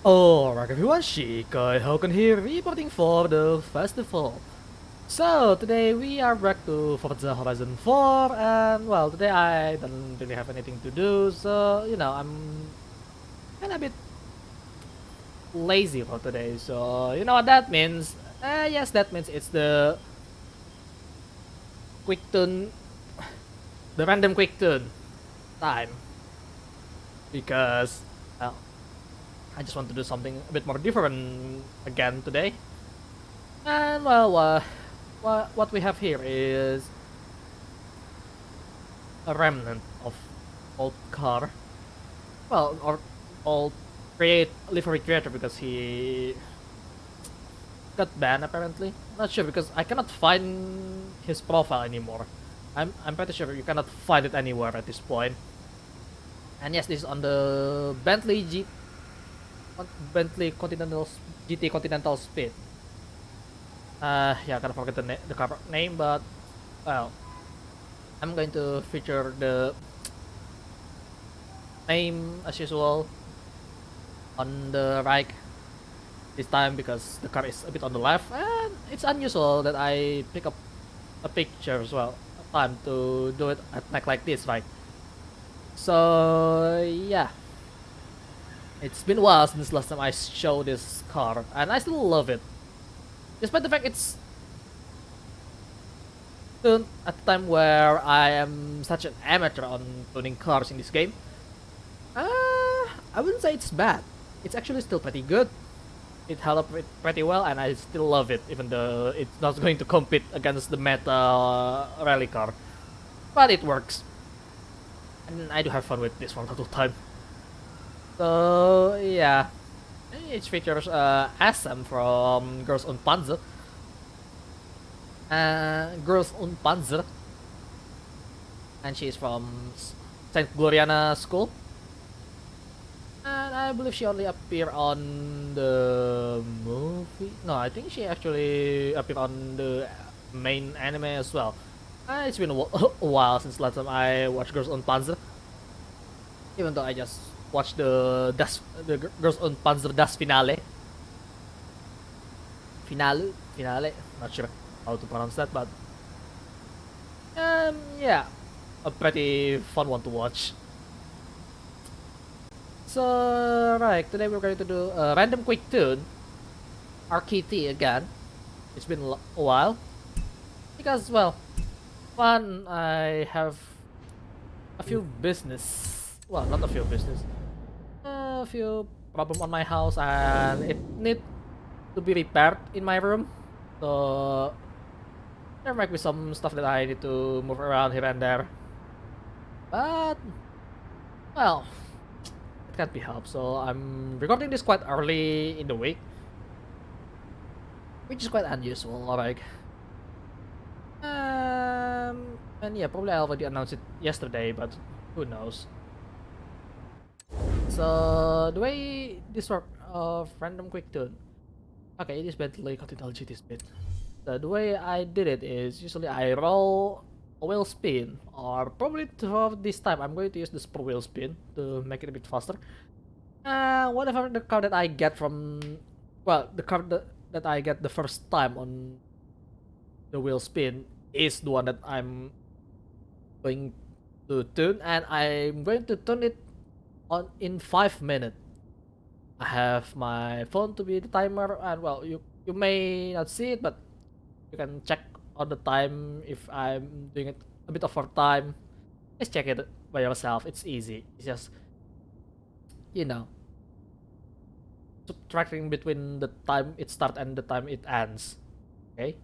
Alright everyone, Shikai Hogan here, reporting for the festival. So, today we are back to Forza Horizon 4, and well, today I don't really have anything to do, so, I'm kinda a bit lazy for today, so, you know what that means? Yes, that means it's the quick tune, the random quick tune time, because, well, I just want to do something a bit more different again today. And well, what we have here is a remnant of old car. Well, or old create livery creator because he got banned apparently. Not sure because I cannot find his profile anymore. I'm pretty sure you cannot find it anywhere at this point. And yes, this is on the Bentley Continental GT Continental Speed. Yeah, I kind of forget the cover name, but well, I'm going to feature the name as usual on the right this time because the car is a bit on the left, and it's unusual that I pick up a picture as well. Time to do it at night like this, right? So yeah, it's been a while since last time I showed this car, and I still love it, despite the fact it's tuned at the time where I am such an amateur on tuning cars in this game. I wouldn't say it's bad. It's actually still pretty good. It held up pretty well, and I still love it, even though it's not going to compete against the meta rally car. But it works, and I do have fun with this one all the time. So yeah, it features Asam from Girls on Panzer. Girls on Panzer, and she's from Saint Gloriana School. And I believe she only appeared on the movie. No, I think she actually appeared on the main anime as well. It's been a a while since last time I watched Girls on Panzer. Even though I just watched the Girls on Panzer Das finale. Finale. Not sure how to pronounce that, but yeah, a pretty fun one to watch. So, right, today we're going to do a random quick tune, RQT again. It's been a while. Because, well, one, I have a few business. Well, not a few business. A few problem on my house and it need to be repaired in my room. So, there might be some stuff that I need to move around here and there. But, well, it can't be helped. So I'm recording this quite early in the week, which is quite unusual. Like, and yeah, probably I already announced it yesterday, but who knows? So the way this work of random quick tune. Okay, it is Bentley Continental GT Speed. So the way I did it is usually I roll a wheel spin, or probably for this time I'm going to use the spur wheel spin to make it a bit faster. Whatever the card that I get from, well, the card that I get the first time on the wheel spin is the one that I'm going to tune, and I'm going to tune it on in 5 minutes. I have my phone to be the timer, and well, you may not see it, but you can check on the time if I'm doing it a bit over time. Just check it by yourself. It's easy. It's just, you know, subtracting between the time it starts and the time it ends. Okay.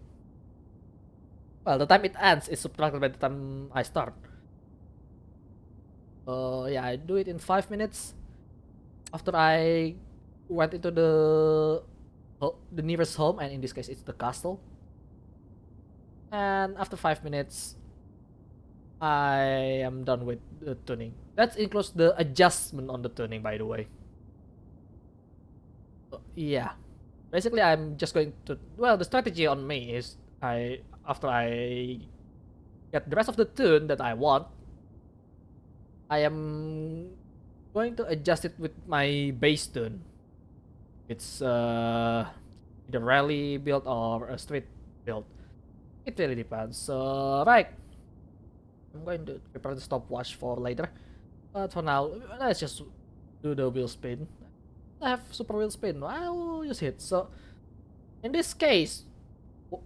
Well, the time it ends is subtracted by the time I start. Yeah, I do it in 5 minutes. After I went into the nearest home, and in this case it's the castle. And after 5 minutes, I am done with the tuning. That includes the adjustment on the tuning, by the way. Yeah, basically I'm just going to, well, the strategy on me is after I get the rest of the tune that I want, I am going to adjust it with my bass tune. It's either rally build or a street build. It really depends. So right, I'm going to prepare the stopwatch for later. But for now, let's just do the wheel spin. I have super wheel spin. I'll use it. So in this case,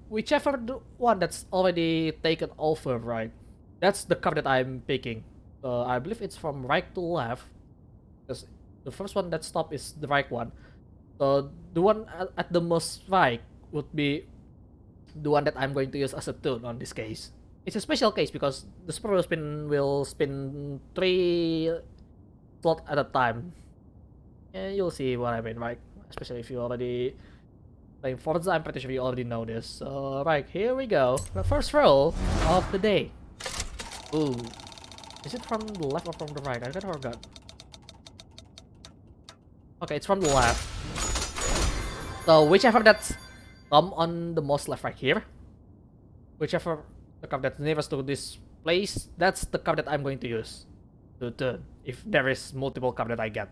whichever the one that's already taken over, right? That's the card that I'm picking. So I believe it's from right to left, because the first one that stopped is the right one. So the one at the most right would be the one that I'm going to use as a tune on this case. It's a special case because the super wheel spin will spin 3 slot at a time. And you'll see what I mean, right? Especially if you already playing Forza, I'm pretty sure you already know this. So, right, here we go. The first roll of the day. Ooh. Is it from the left or from the right? I kind of forgot. Okay, it's from the left. So, whichever that's come on the most left right here. Whichever the card that's nearest to this place, that's the card that I'm going to use to turn. If there is multiple card that I get.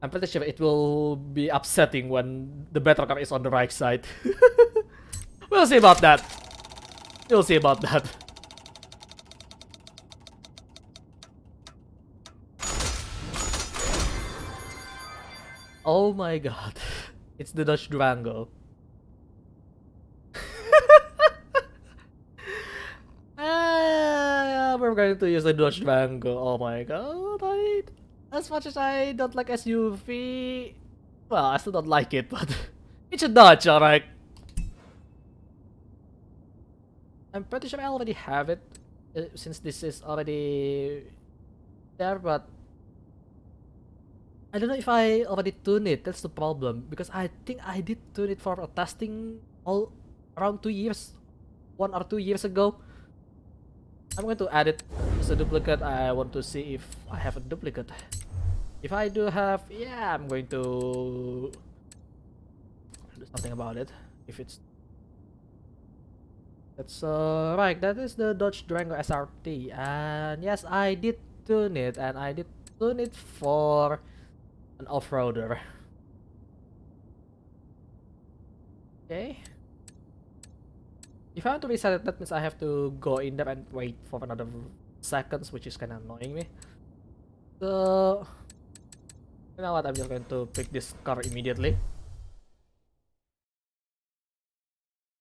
I'm pretty sure it will be upsetting when the better card is on the right side. We'll see about that. We'll see about that. Oh my god. It's the Dodge Durango. We're going to use the Dodge Durango. Oh my god. As much as I don't like SUV, well, I still don't like it, but it's a Dodge, alright. I'm pretty sure I already have it, since this is already there, but I don't know if I already tuned it. That's the problem, because I think I did tune it for a testing all around 2 years, 1 or 2 years ago. I'm going to add it as a duplicate. I want to see if I have a duplicate. If I do have, yeah, I'm going to do something about it. If it's that's right, that is the Dodge Durango SRT, and yes, I did tune it, and I did tune it for an off-roader. Okay. If I want to reset it, that means I have to go in there and wait for another seconds, which is kind of annoying me. So, you know what? I'm just going to pick this car immediately.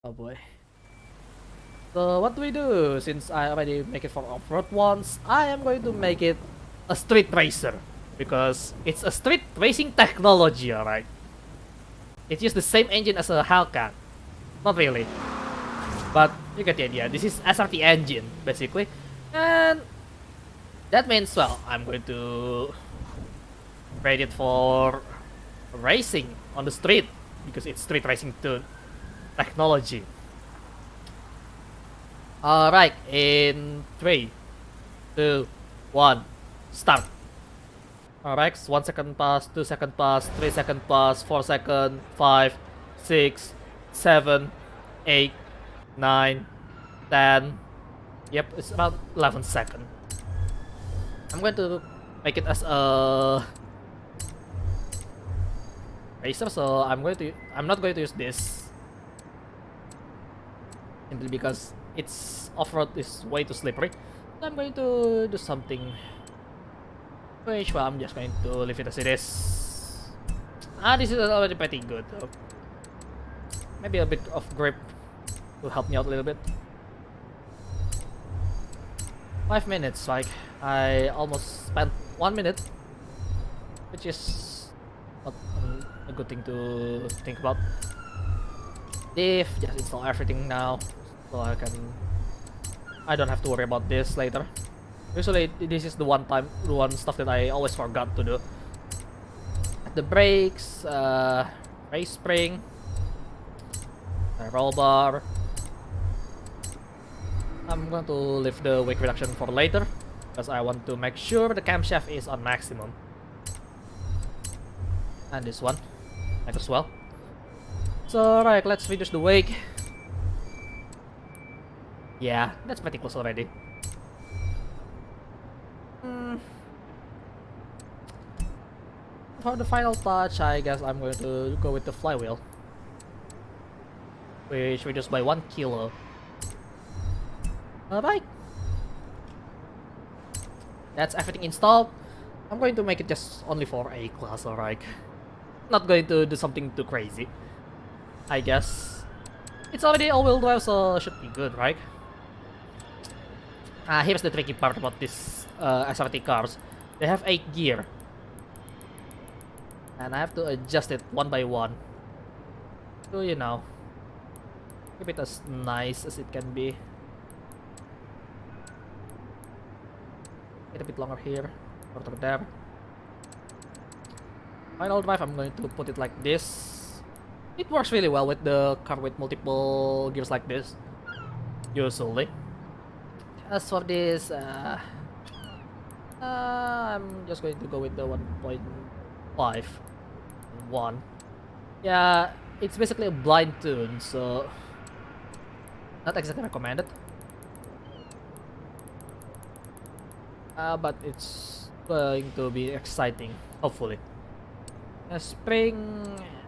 Oh boy. So, what do we do? Since I already make it for off-road once, I am going to make it a street racer. Because it's a street racing technology, alright? It uses the same engine as a Hellcat. Not really. But you get the idea. This is SRT engine, basically. And that means, well, I'm going to rate it for racing on the street. Because it's street racing technology. Alright, in 3, 2, 1, start. Alright, 1 second pass, 2 second pass, 3 second pass, 4 second, 5, 6, 7, 8, 9, 10. Yep, it's about 11 seconds. I'm going to make it as a racer, so I'm not going to use this. Simply because its off-road is way too slippery. So I'm going to do something which, well, I'm just going to leave it as it is. This is already pretty good though. Maybe a bit of grip will help me out a little bit. 5 minutes, like, I almost spent 1 minute, which is not a good thing to think about. Diff, just install everything now, so I don't have to worry about this later. Usually, this is the one stuff that I always forgot to do. The brakes, race spring, roll bar. I'm going to leave the weight reduction for later, because I want to make sure the camshaft is on maximum. And this one, might as well. So, right, let's reduce the wake. Yeah, that's pretty close already. for the final touch, I guess I'm going to go with the flywheel, which reduced by 1 kilo. Alright. That's everything installed. I'm going to make it just only for A class, alright. Not going to do something too crazy, I guess. It's already all-wheel drive, so should be good, right? Here's the tricky part about this SRT cars. They have 8 gear. And I have to adjust it one by one. So, you know, keep it as nice as it can be. Get a bit longer here, shorter there. Final drive, I'm going to put it like this. It works really well with the car with multiple gears like this, usually. As for this, I'm just going to go with the 1.5. 1. Yeah, it's basically a blind tune, so not exactly recommended. But it's going to be exciting, hopefully. Spring,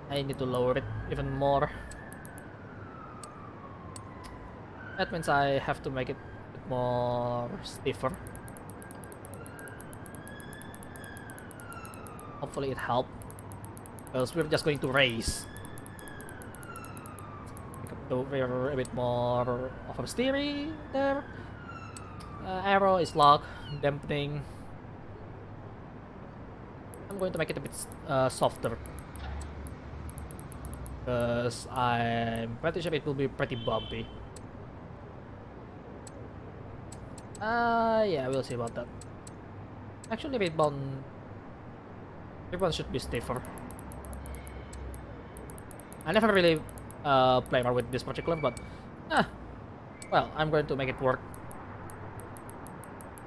I need to lower it even more. That means I have to make it a bit more stiffer. Hopefully it helps, because we're just going to race. Make up the rear a bit more of a steering there. Arrow is lock, dampening. I'm going to make it a bit softer, because I'm pretty sure it will be pretty bumpy. Yeah, we'll see about that. Actually, rebound should be stiffer. I never really play around with this particular, but well, I'm going to make it work.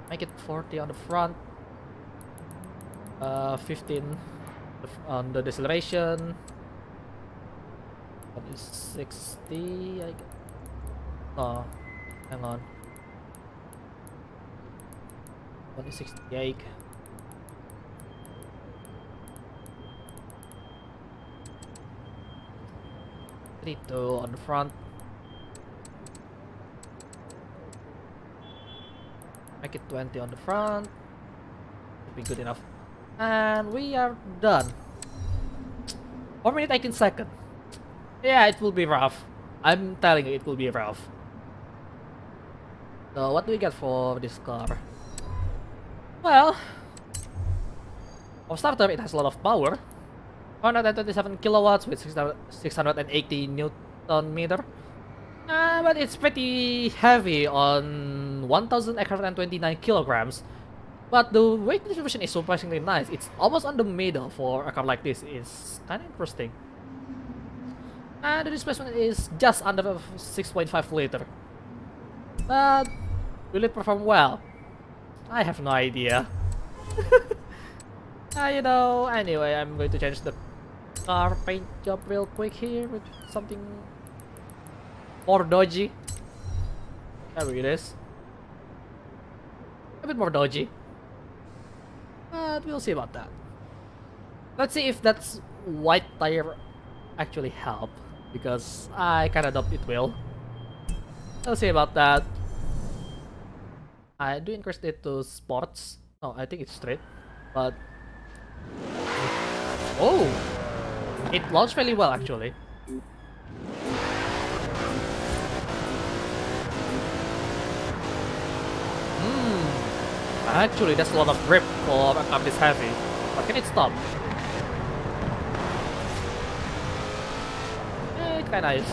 Make it 40 on the front, 15 on the deceleration. That is 60, I guess. Oh, hang on. 168. Two on the front. Make it 20 on the front. Should be good enough. And we are done. 1 minute 18 seconds. Yeah, it will be rough. I'm telling you, it will be rough. So what do we get for this car? Well, for starter, it has a lot of power. 127 kilowatts with 680 Newton meter. But it's pretty heavy on 1,829 kilograms. But the weight distribution is surprisingly nice. It's almost on the middle for a car like this. It's kind of interesting. And the displacement is just under 6.5 liter. But will it perform well? I have no idea. You know, anyway, I'm going to change the car paint job real quick here with something more dodgy. There it is. A bit more dodgy. But we'll see about that. Let's see if that's white tire actually help, because I kinda doubt it will. We'll see about that. I do increase it to sports. Oh, I think it's straight, but oh, it launched fairly well actually. Actually, that's a lot of grip for a car this heavy. But can it stop? It kinda is.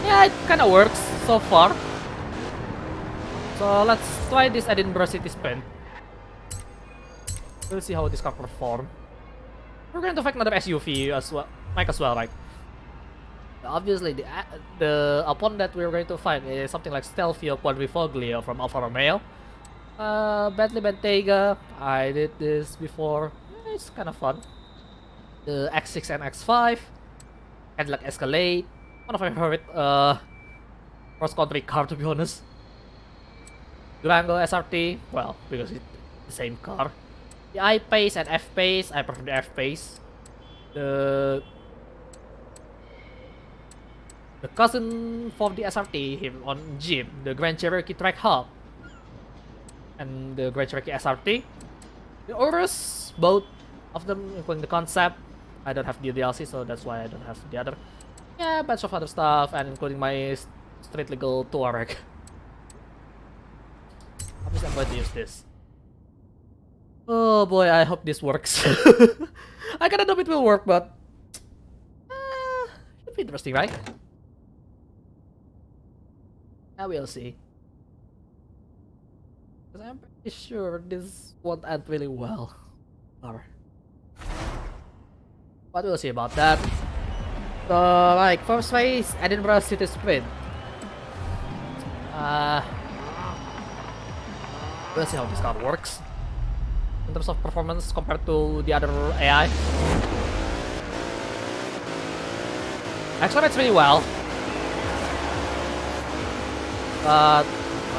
Yeah, it kinda works so far. So let's try this Edinburgh City Spin. We'll see how this car perform. We're going to find another SUV as well, might as well, right? Obviously, the opponent that we're going to fight is something like Stelvio Quadrifoglio from Alfa Romeo. Bentley Bentayga, I did this before. It's kind of fun. The X6 and X5, Cadillac Escalade, one of my favorite cross-country car, to be honest. Durango SRT, well, because the same car. The I pace and F pace, I prefer the F pace. The cousin for the SRT him on Jeep, the Grand Cherokee Track Hub, and the Grand Cherokee SRT. The others, both of them, including the concept. I don't have the DLC, so that's why I don't have the other. Yeah, a bunch of other stuff, and including my street legal Touareg. Obviously, I'm going to use this. Oh boy, I hope this works. I kinda know it will work, but should be interesting, right? I will see. Because I'm pretty sure this won't end really well. Alright. But we'll see about that. So, like, first phase, Edinburgh City Sprint. We'll see how this car works in terms of performance compared to the other AI. Accelerates really well, but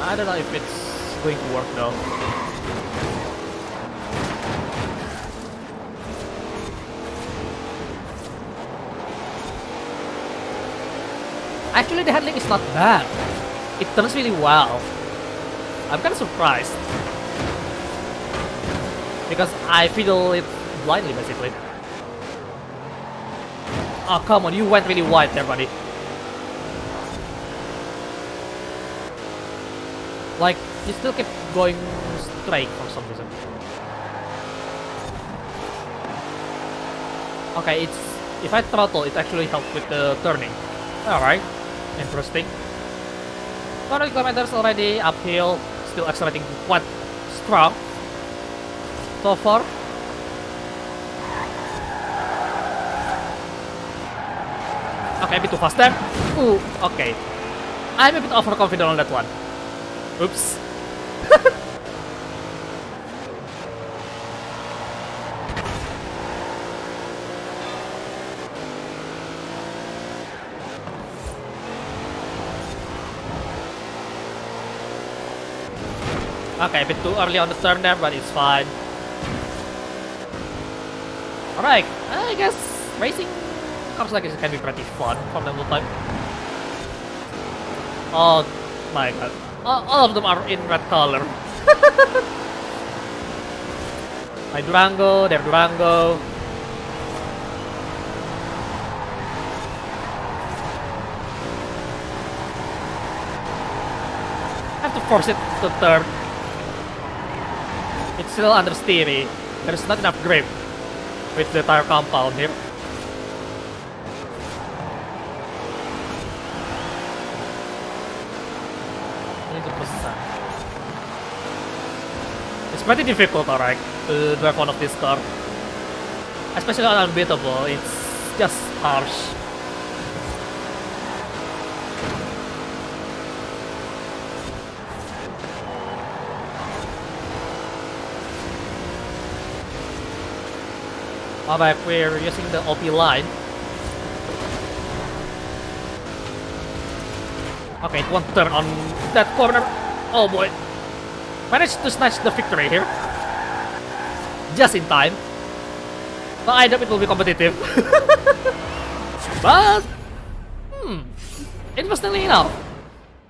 I don't know if it's going to work though. Actually, the handling is not bad. It turns really well. I'm kind of surprised because I fiddle it blindly, basically. Oh, come on, you went really wide there, buddy. Like, you still keep going straight for some reason. Okay, it's... if I throttle, it actually helps with the turning. Alright, interesting. 200 kilometers already, uphill, still accelerating quite strong so far. Okay, a bit too fast there. Ooh, okay. I'm a bit overconfident on that one. Oops. Okay, a bit too early on the turn there, but it's fine. Alright, I guess racing cars like this can be pretty fun from time to time. Oh my god. All of them are in red color. My Durango, their Durango. I have to force it to turn. It's still under steamy. There's not enough grip with the tire compound here. It's pretty difficult, alright, to drive one of this car. Especially on unbeatable, it's just harsh. Alright, we're using the OP line. Okay, it won't turn on that corner. Oh boy. Managed to snatch the victory here. Just in time. But I doubt it will be competitive. But, interestingly enough,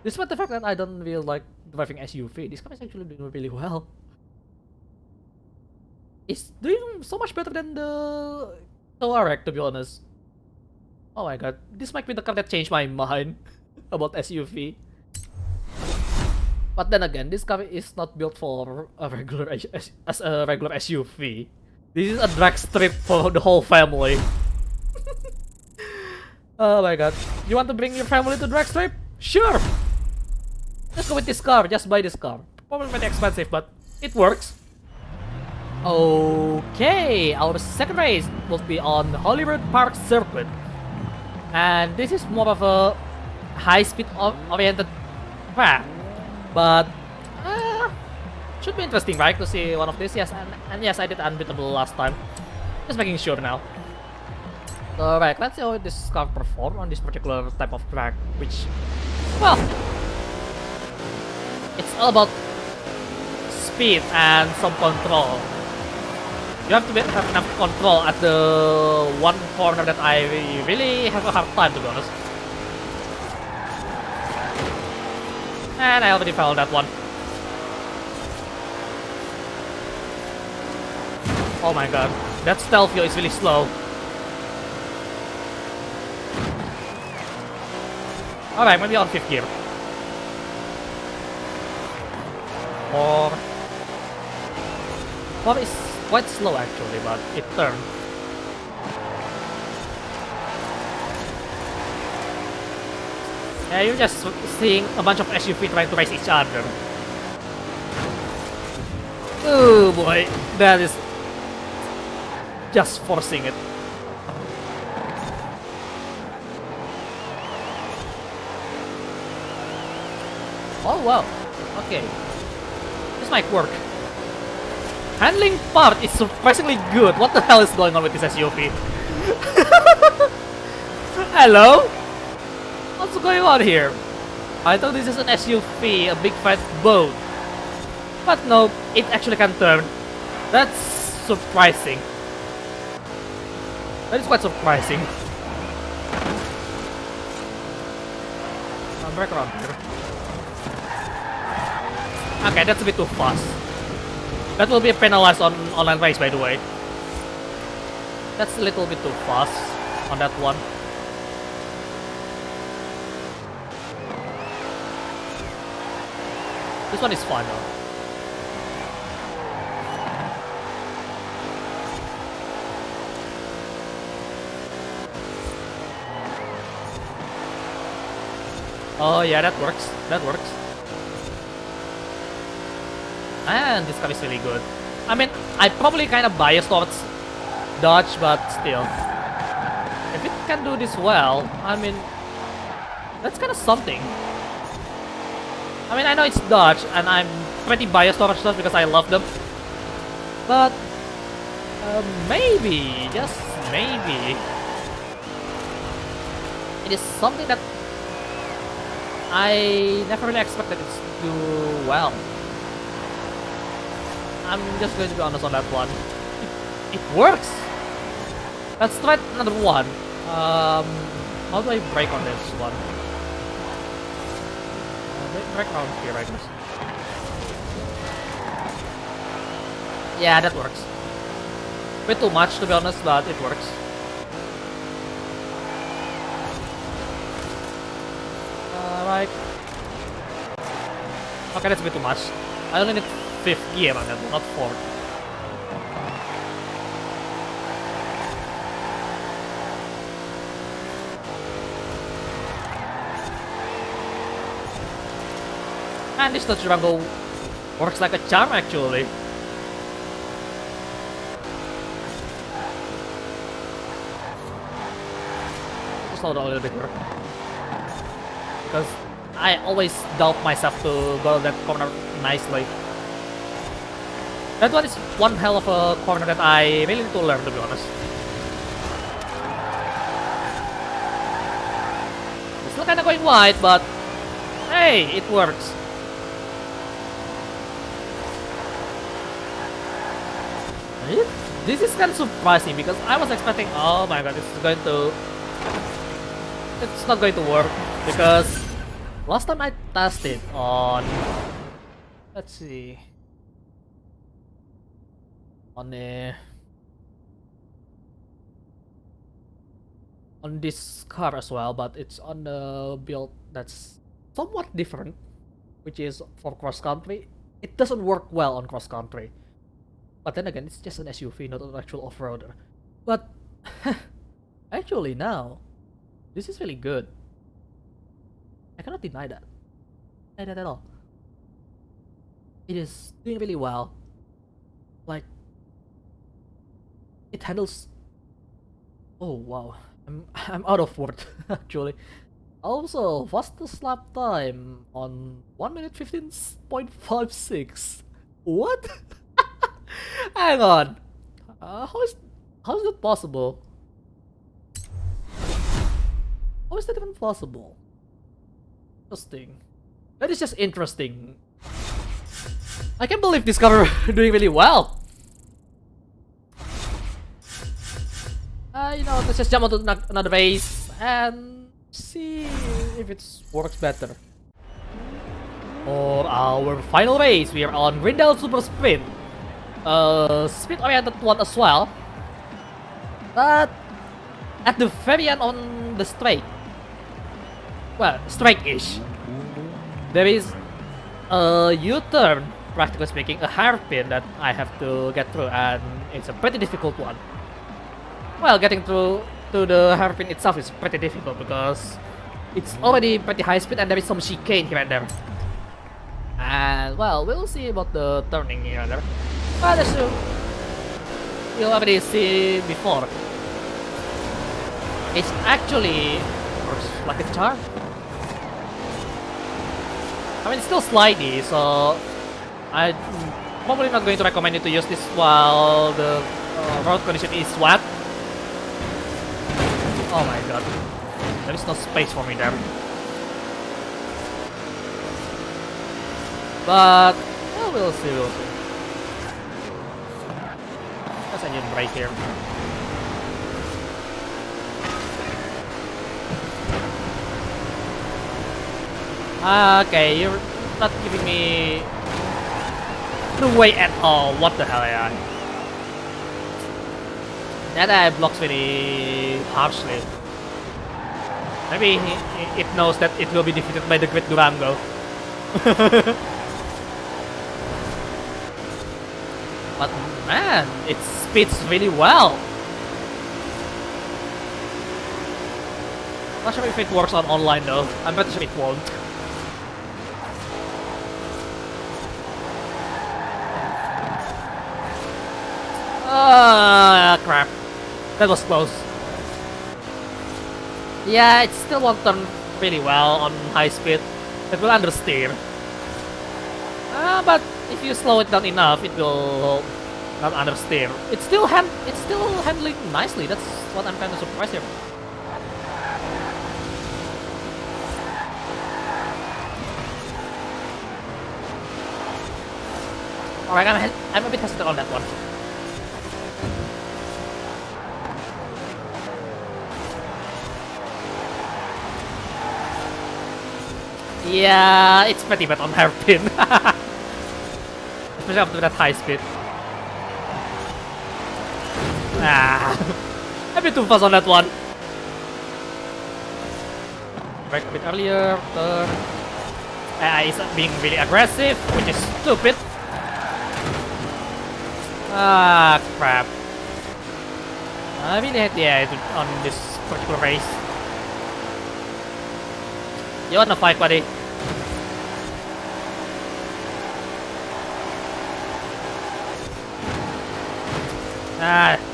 despite the fact that I don't really like driving SUV, this car is actually doing really well. It's doing so much better than the Touareg, to be honest. Oh my god, this might be the car that changed my mind about SUV. But then again, this car is not built for a regular as a regular SUV. This is a drag strip for the whole family. Oh my god, you want to bring your family to drag strip? Sure. Let's go with this car. Just buy this car. Probably pretty expensive, but it works. Okay, our second race will be on Hollywood Park Circuit, and this is more of a high-speed oriented track, but should be interesting, right? To see one of these. Yes, and yes, I did unbeatable last time. Just making sure now. Alright, let's see how this car perform on this particular type of track, which, well, it's all about speed and some control. You have to have enough control at the one corner that I really have a hard time, to be honest. And I already found that one. Oh my god, that stealth view is really slow. Alright, maybe on 5th gear. Or... 4 is quite slow actually, but it turned. Yeah, you're just seeing a bunch of SUV trying to race each other. Oh boy, that is just forcing it. Oh wow, okay. This might work. Handling part is surprisingly good. What the hell is going on with this SUV? Hello? What's going on here? I thought this is an SUV, a big fat boat. But no, it actually can turn. That's surprising. That is quite surprising. I'll break around here. Okay, that's a bit too fast. That will be penalized on online race, by the way. That's a little bit too fast on that one. This one is fun though. Oh yeah, that works. That works. And this car is really good. I mean, I probably kind of biased towards Dodge, but still. If it can do this well, I mean, that's kind of something. I mean, I know it's Dodge, and I'm pretty biased towards Dodge because I love them. But, maybe, just maybe, it is something that I never really expected it to do well. I'm just going to be honest on that one. It works! Let's try another one. How do I brake on this one? Brake around here, I guess. Yeah, that works. Bit too much, to be honest, but it works. Right. Okay, that's a bit too much. I only need 5th gear on that one, not 4th. And this Dodge Durango works like a charm actually. Just slow down a little bit here. Because I always doubt myself to go that corner nicely. That one is one hell of a corner that I really need to learn, to be honest. It's still kinda going wide, but hey, it works. This is kind of surprising because I was expecting, oh my god, it's not going to work because last time I tested on, let's see, on this car as well, but it's on a build that's somewhat different, which is for cross country. It doesn't work well on cross country. But then again, it's just an SUV, not an actual off-roader. But actually now, this is really good. I cannot deny that. Deny that at all. It is doing really well. Like, it handles. Oh wow, I'm out of words actually. Also, fastest lap time on 1 minute 15.56. What? Hang on. How is that possible? How is that even possible? Interesting. That is just interesting. I can't believe this car doing really well. You know, let's just jump onto another race and see if it works better. For our final race, we are on Grindel Super Sprint. Speed-oriented one as well. But at the very end on the straight, well, straight-ish, there is a U-turn, practically speaking, a hairpin that I have to get through, and it's a pretty difficult one. Well, getting through to the hairpin itself is pretty difficult because it's already pretty high speed and there is some chicane here and there. And well, we'll see about the turning here and there. But as you already see before, it's actually works like a charm. I mean, it's still slidey, so I'm probably not going to recommend you to use this while the road condition is wet. Oh my god, there is no space for me there. But well, we'll see. Let's engine brake here. Okay, you're not giving me the way at all. What the hell, yeah? That eye blocks very harshly. Maybe it knows that it will be defeated by the Great Durango. But man, it speeds really well. Not sure if it works on online though. I'm pretty sure it won't. Ah, crap. That was close. Yeah, it still won't turn really well on high speed. It will understeer. But if you slow it down enough, it will not understeer. It's still handling nicely. That's what I'm kind of surprised here. Alright, I'm a bit hesitant on that one. Yeah, it's pretty bad on hairpin. Especially after that high speed. A bit too fast on that one. Brake a bit earlier, turn. He's being really aggressive, which is stupid. Ah, crap. I really hate the edge on this particular race. You wanna fight, buddy?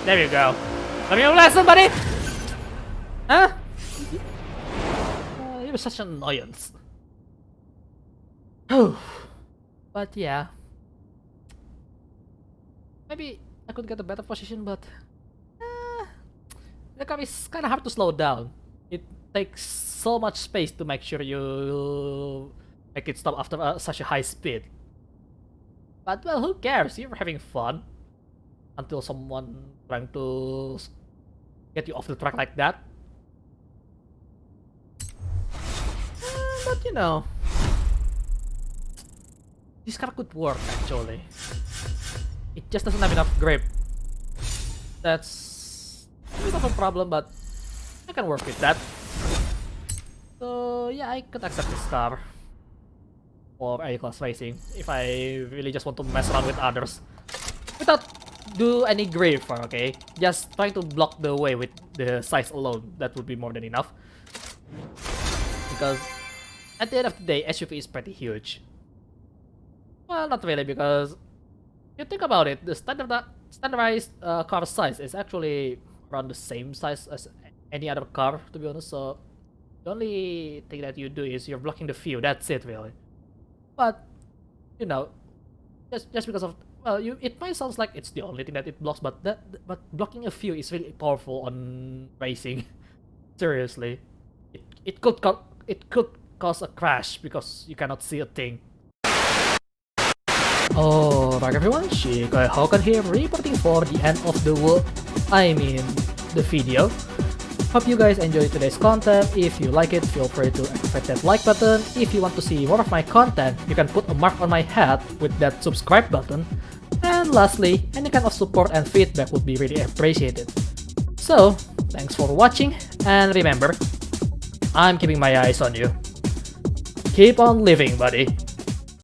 There you go. Let me have a lesson, buddy! Huh? You're such an annoyance. But yeah. Maybe I could get a better position, but the car is kinda hard to slow down. It takes so much space to make sure you make it stop after such a high speed. But well, who cares? You're having fun. Until someone trying to get you off the track like that. But you know, this car could work actually. It just doesn't have enough grip. That's a bit of a problem, but I can work with that. So yeah, I could accept this car for A-class racing if I really just want to mess around with others without do any grave, okay? Just trying to block the way with the size alone. That would be more than enough. Because at the end of the day, SUV is pretty huge. Well, not really, because if you think about it, the standardized car size is actually around the same size as any other car, to be honest. So the only thing that you do is you're blocking the view. That's it, really. But you know, just because of well, it might sound like it's the only thing that it blocks, but blocking a view is really powerful on racing. Seriously, it could cause a crash because you cannot see a thing. Alright everyone, Shikai Hokan here, reporting for the end of the world, the video. Hope you guys enjoyed today's content. If you like it, feel free to activate that like button. If you want to see more of my content, you can put a mark on my head with that subscribe button. And lastly, any kind of support and feedback would be really appreciated. So, thanks for watching, and remember, I'm keeping my eyes on you. Keep on living, buddy.